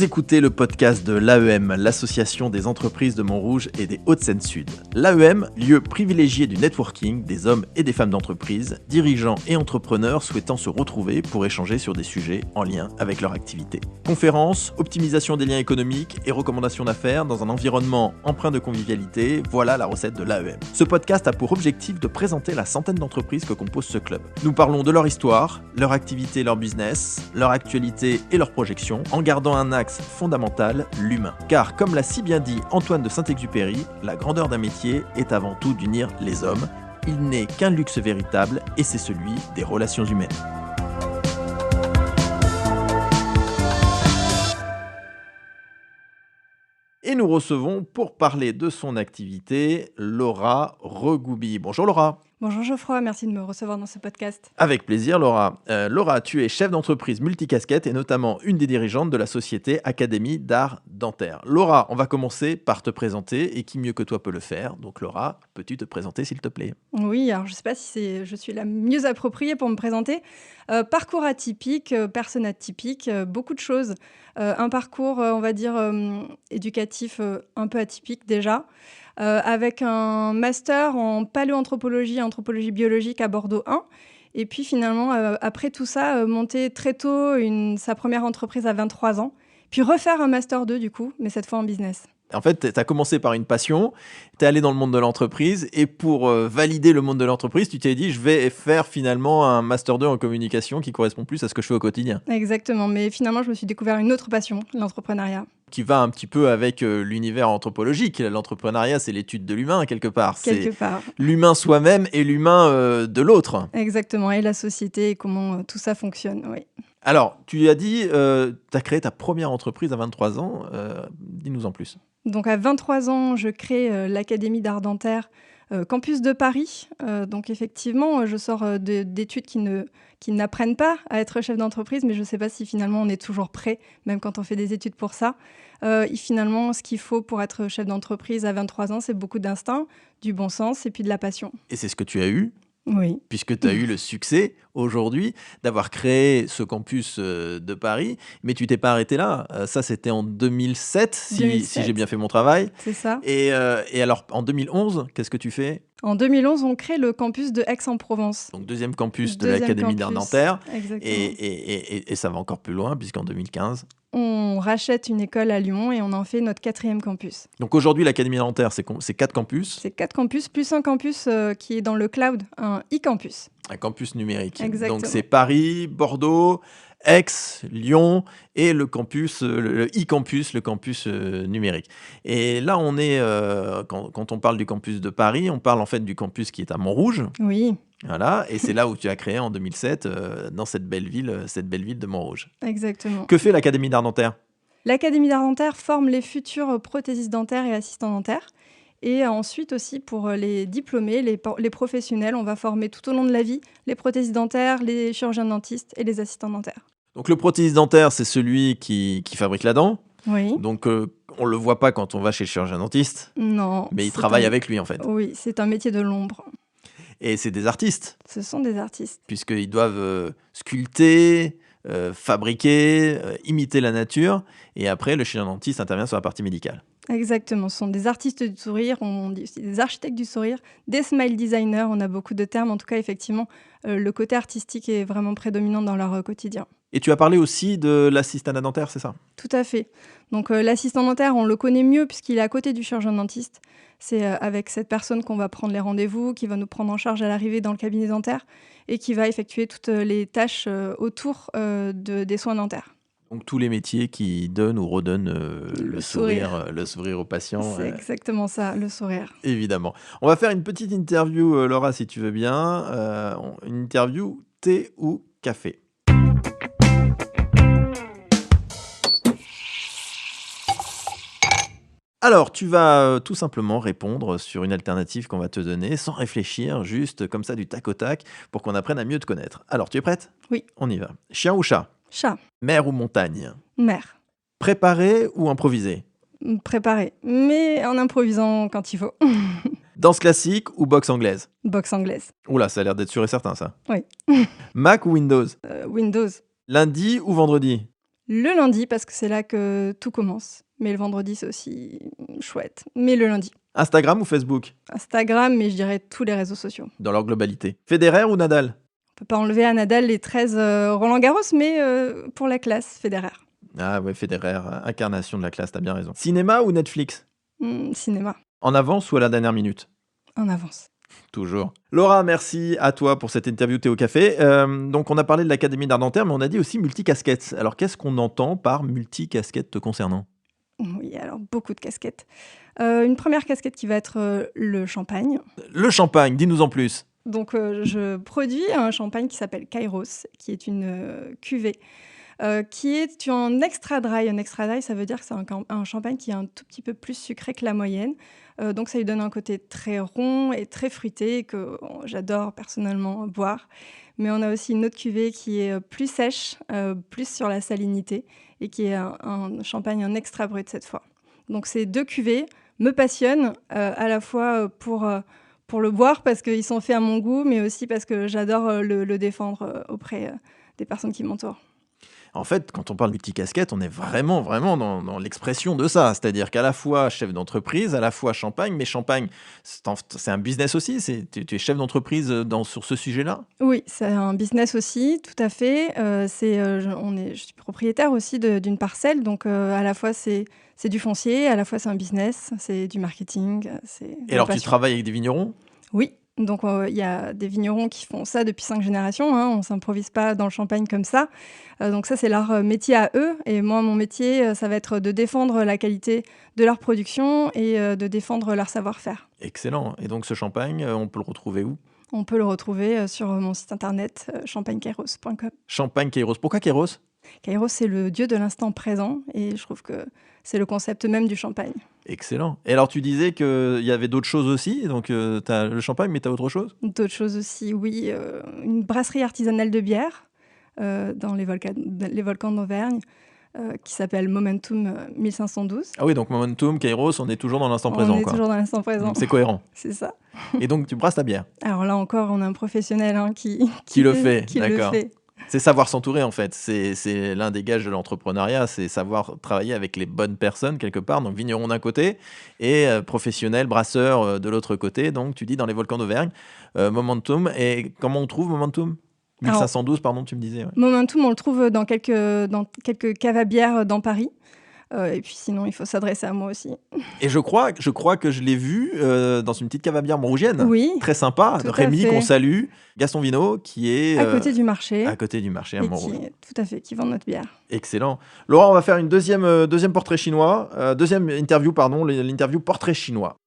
Vous écoutez le podcast de l'AEM, l'association des entreprises de Montrouge et des Hauts-de-Seine-Sud. L'AEM, lieu privilégié du networking des hommes et des femmes d'entreprise, dirigeants et entrepreneurs souhaitant se retrouver pour échanger sur des sujets en lien avec leur activité. Conférences, optimisation des liens économiques et recommandations d'affaires dans un environnement empreint de convivialité, voilà la recette de l'AEM. Ce podcast a pour objectif de présenter la centaine d'entreprises que compose ce club. Nous parlons de leur histoire, leur activité, leur business, leur actualité et leurs projections, en gardant un axe fondamental, l'humain. Car comme l'a si bien dit Antoine de Saint-Exupéry, la grandeur d'un métier est avant tout d'unir les hommes. Il n'est qu'un luxe véritable et c'est celui des relations humaines. Et nous recevons pour parler de son activité Laura Regoubi. Bonjour Laura. Bonjour Geoffroy, merci de me recevoir dans ce podcast. Avec plaisir Laura. Laura, tu es chef d'entreprise multicasquette et notamment une des dirigeantes de la société Académie d'art dentaire. Laura, on va commencer par te présenter et qui mieux que toi peut le faire. Donc Laura, peux-tu te présenter s'il te plaît ? Oui, alors je ne sais pas si je suis la mieux appropriée pour me présenter. Parcours atypique, personne atypique, beaucoup de choses. Un parcours, on va dire, éducatif un peu atypique déjà. Avec un master en paléoanthropologie et anthropologie biologique à Bordeaux 1. Et puis finalement, après tout ça, monter très tôt sa première entreprise à 23 ans. Puis refaire un master 2 du coup, mais cette fois en business. En fait, tu as commencé par une passion, tu es allé dans le monde de l'entreprise et pour valider le monde de l'entreprise, tu t'es dit je vais faire finalement un Master 2 en communication qui correspond plus à ce que je fais au quotidien. Exactement, mais finalement je me suis découvert une autre passion, l'entrepreneuriat. Qui va un petit peu avec l'univers anthropologique. L'entrepreneuriat, c'est l'étude de l'humain quelque part. Quelque part. L'humain soi-même et l'humain de l'autre. Exactement, et la société et comment tout ça fonctionne, oui. Alors, tu as dit, tu as créé ta première entreprise à 23 ans. Dis-nous en plus. Donc à 23 ans, je crée l'Académie d'art dentaire Campus de Paris. Donc effectivement, je sors d'études qui n'apprennent pas à être chef d'entreprise, mais je ne sais pas si finalement on est toujours prêt, même quand on fait des études pour ça. Et finalement, ce qu'il faut pour être chef d'entreprise à 23 ans, c'est beaucoup d'instinct, du bon sens et puis de la passion. Et c'est ce que tu as eu ? Oui. Puisque tu as eu le succès aujourd'hui d'avoir créé ce campus de Paris, mais tu t'es pas arrêté là. Ça, c'était en 2007, si j'ai bien fait mon travail. C'est ça. Et alors, en 2011, qu'est-ce que tu fais ? En 2011, on crée le campus de Aix-en-Provence. Donc, deuxième campus de l'Académie d'art dentaire. Exactement. Et ça va encore plus loin, puisqu'en 2015... On rachète une école à Lyon et on en fait notre 4e campus. Donc aujourd'hui, l'Académie d'art dentaire, c'est 4 campus. C'est 4 campus, plus un campus qui est dans le cloud, un e-campus. Un campus numérique. Exactement. Donc c'est Paris, Bordeaux, Aix, Lyon et le campus, le e-campus, le campus numérique. Et là, on est, quand on parle du campus de Paris, on parle en fait du campus qui est à Montrouge. Oui. Voilà, et c'est là où tu as créé en 2007, dans cette belle ville de Montrouge. Exactement. Que fait l'Académie d'art dentaire ? L'Académie d'art dentaire forme les futurs prothésistes dentaires et assistants dentaires. Et ensuite aussi pour les diplômés, les professionnels, on va former tout au long de la vie les prothésistes dentaires, les chirurgiens dentistes et les assistants dentaires. Donc le prothésiste dentaire, c'est celui qui fabrique la dent. Oui. Donc on le voit pas quand on va chez le chirurgien dentiste. Non. Mais il travaille avec lui en fait. Oui, c'est un métier de l'ombre. Et c'est des artistes. Ce sont des artistes. Puisqu'ils doivent sculpter, fabriquer, imiter la nature. Et après, le chirurgien dentiste intervient sur la partie médicale. Exactement, ce sont des artistes du sourire, on dit aussi des architectes du sourire, des smile designers, on a beaucoup de termes. En tout cas, effectivement, le côté artistique est vraiment prédominant dans leur quotidien. Et tu as parlé aussi de l'assistant dentaire, c'est ça ? Tout à fait. Donc l'assistant dentaire, on le connaît mieux puisqu'il est à côté du chirurgien dentiste. C'est avec cette personne qu'on va prendre les rendez-vous, qui va nous prendre en charge à l'arrivée dans le cabinet dentaire et qui va effectuer toutes les tâches autour des soins dentaires. Donc tous les métiers qui donnent ou redonnent le sourire aux patients. C'est exactement ça, le sourire. Évidemment. On va faire une petite interview, Laura, si tu veux bien. Une interview thé ou café ? Alors, tu vas tout simplement répondre sur une alternative qu'on va te donner sans réfléchir, juste comme ça du tac au tac, pour qu'on apprenne à mieux te connaître. Alors, tu es prête ? Oui. On y va. Chien ou chat ? Chat. Mer ou montagne ? Mer. Préparé ou improvisé ? Préparé, mais en improvisant quand il faut. Danse classique ou boxe anglaise ? Boxe anglaise. Oula, ça a l'air d'être sûr et certain, ça. Oui. Mac ou Windows ? Windows. Lundi ou vendredi ? Le lundi, parce que c'est là que tout commence. Mais le vendredi, c'est aussi chouette. Mais le lundi. Instagram ou Facebook? Instagram, mais je dirais tous les réseaux sociaux. Dans leur globalité. Federer ou Nadal? On peut pas enlever à Nadal les 13 Roland-Garros, mais pour la classe, Federer. Ah ouais, Federer, incarnation de la classe, t'as bien raison. Cinéma ou Netflix? Cinéma, En avance ou à la dernière minute? en avance. Toujours. Laura, merci à toi pour cette interview Théo Café. Donc, on a parlé de l'Académie d'art dentaire, mais on a dit aussi multicasquette. Alors, qu'est-ce qu'on entend par multicasquette te concernant? Oui, alors beaucoup de casquettes. Une première casquette qui va être le champagne. Le champagne, dis-nous en plus. Donc, je produis un champagne qui s'appelle Kairos, qui est une cuvée, qui est en extra dry. Un extra dry, ça veut dire que c'est un champagne qui est un tout petit peu plus sucré que la moyenne. Donc, ça lui donne un côté très rond et très fruité que j'adore personnellement boire. Mais on a aussi une autre cuvée qui est plus sèche, plus sur la salinité, et qui est un champagne en extra brut cette fois. Donc, ces deux cuvées me passionnent, à la fois pour le boire parce qu'ils sont faits à mon goût, mais aussi parce que j'adore le défendre auprès des personnes qui m'entourent. En fait, quand on parle multicasquette, on est vraiment, vraiment dans l'expression de ça. C'est-à-dire qu'à la fois chef d'entreprise, à la fois champagne, mais champagne, c'est un business aussi. Tu es chef d'entreprise sur ce sujet-là? Oui, c'est un business aussi, tout à fait. Je suis propriétaire aussi d'une parcelle, donc à la fois c'est du foncier, à la fois c'est un business, c'est du marketing, c'est de Et la alors, tu passion. travailles avec des vignerons? Oui, donc il y a des vignerons qui font ça depuis 5 générations, hein, on ne s'improvise pas dans le champagne comme ça. Donc ça, c'est leur métier à eux. Et moi, mon métier, ça va être de défendre la qualité de leur production et de défendre leur savoir-faire. Excellent. Et donc, ce champagne, on peut le retrouver où? On peut le retrouver sur mon site internet champagnekairos.com. Champagne Kairos. Pourquoi Kairos? Kairos, c'est le dieu de l'instant présent et je trouve que c'est le concept même du champagne. Excellent. Et alors, tu disais qu'il y avait d'autres choses aussi. Donc, tu as le champagne, mais tu as autre chose? D'autres choses aussi, oui. Une brasserie artisanale de bière dans les volcans d'Auvergne qui s'appelle Momentum 1512. Ah oui, donc Momentum, Kairos, on est toujours dans l'instant présent. On est quoi. toujours dans l'instant présent. Donc, c'est cohérent. C'est ça. Et donc, tu brasses ta bière? Alors là encore, on a un professionnel Qui le fait, qui d'accord. le fait. C'est savoir s'entourer, en fait. C'est l'un des gages de l'entrepreneuriat, c'est savoir travailler avec les bonnes personnes, quelque part. Donc, vigneron d'un côté et professionnel, brasseur de l'autre côté. Donc, tu dis dans les volcans d'Auvergne, Momentum. Et comment on trouve Momentum? 1512, pardon, tu me disais. Ouais. Momentum, on le trouve dans quelques caves à bière dans Paris. Et puis sinon, il faut s'adresser à moi aussi. Et je crois que je l'ai vu dans une petite cave à bière montrougienne. Oui. Très sympa. Tout à Rémi, fait. qu'on salue. Gaston Vino, qui est À côté du marché. à côté du marché à Et Montrouge. tout à fait, qui vend notre bière. Excellent. Laura, on va faire une deuxième portrait chinois. Deuxième interview, pardon, l'interview portrait chinois.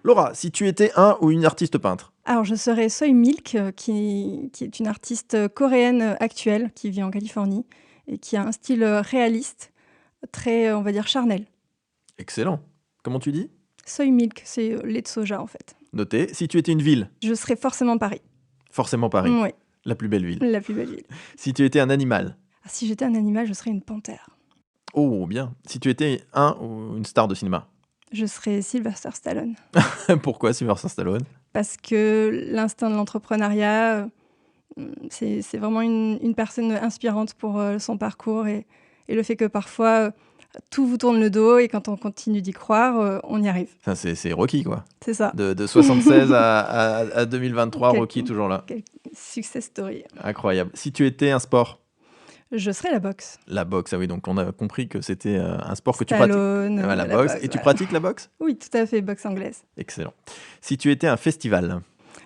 Laura, si tu étais un ou une artiste peintre? Alors, je serais Soy Milk, qui est une artiste coréenne actuelle, qui vit en Californie, et qui a un style réaliste, très, on va dire, charnel. Excellent. Comment tu dis? Soy Milk, c'est lait de soja, en fait. Noté. Si tu étais une ville? Je serais forcément Paris. Forcément Paris. Oui, La plus belle ville. la plus belle ville. Si tu étais un animal? Ah, si j'étais un animal, je serais une panthère. Oh, bien. Si tu étais un ou une star de cinéma? Je serais Sylvester Stallone. Pourquoi Sylvester Stallone? Parce que l'instinct de l'entrepreneuriat, c'est vraiment une personne inspirante pour son parcours et le fait que parfois tout vous tourne le dos et quand on continue d'y croire, on y arrive. Enfin, c'est Rocky, quoi. C'est ça. De 76 à 2023, Rocky toujours là. Success story. Incroyable. Si tu étais un sport? Je serais la boxe. La boxe, ah oui, donc on a compris que c'était un sport que tu pratiques. Stallone, La boxe. Et tu pratiques la boxe? Oui, tout à fait, boxe anglaise. Excellent. Si tu étais un festival?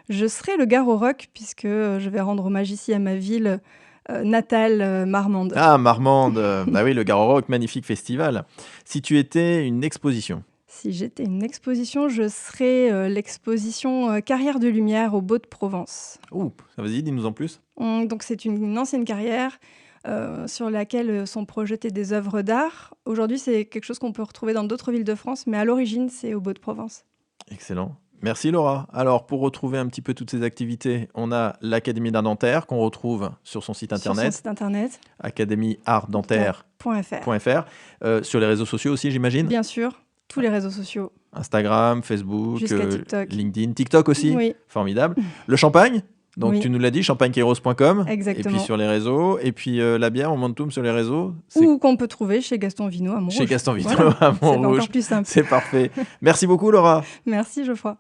Je serais le Garo Rock puisque je vais rendre hommage ici à ma ville natale, Marmande. Ah, Marmande. Ah oui, le Garo Rock, magnifique festival. Si tu étais une exposition? Si j'étais une exposition, je serais l'exposition Carrière de Lumière au Beau de Provence. Ouh, vas-y, dis-nous en plus. Donc c'est une ancienne carrière sur laquelle sont projetées des œuvres d'art. Aujourd'hui, c'est quelque chose qu'on peut retrouver dans d'autres villes de France, mais à l'origine, c'est au Beau de Provence. Excellent. Merci Laura. Alors, pour retrouver un petit peu toutes ces activités, on a l'Académie d'art dentaire qu'on retrouve sur son site internet. Sur son site internet. academieartdentaire.fr. .fr. Sur les réseaux sociaux aussi, j'imagine? Bien sûr, tous les réseaux sociaux. Instagram, Facebook, Jusqu'à TikTok. LinkedIn, TikTok aussi. Oui. Formidable. Le champagne, donc Oui. tu nous l'as dit, champagnekairos.com. Exactement. Et puis sur les réseaux. Et puis la bière, on monte tout sur les réseaux. Ou qu'on peut trouver chez Gaston Vinot à Montrouge. Chez Gaston Vinot Voilà. à C'est Montrouge. encore plus simple. C'est parfait. Merci beaucoup, Laura. Merci Geoffroy.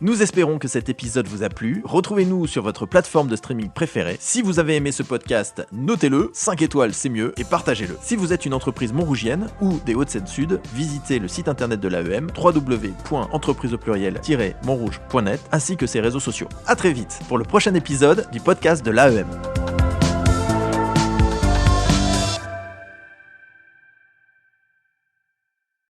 Nous espérons que cet épisode vous a plu. Retrouvez-nous sur votre plateforme de streaming préférée. Si vous avez aimé ce podcast, notez-le, 5 étoiles c'est mieux, et partagez-le. Si vous êtes une entreprise montrougienne ou des Hauts-de-Seine-Sud, visitez le site internet de l'AEM, www.entrepriseaupluriel-montrouge.net, ainsi que ses réseaux sociaux. À très vite pour le prochain épisode du podcast de l'AEM.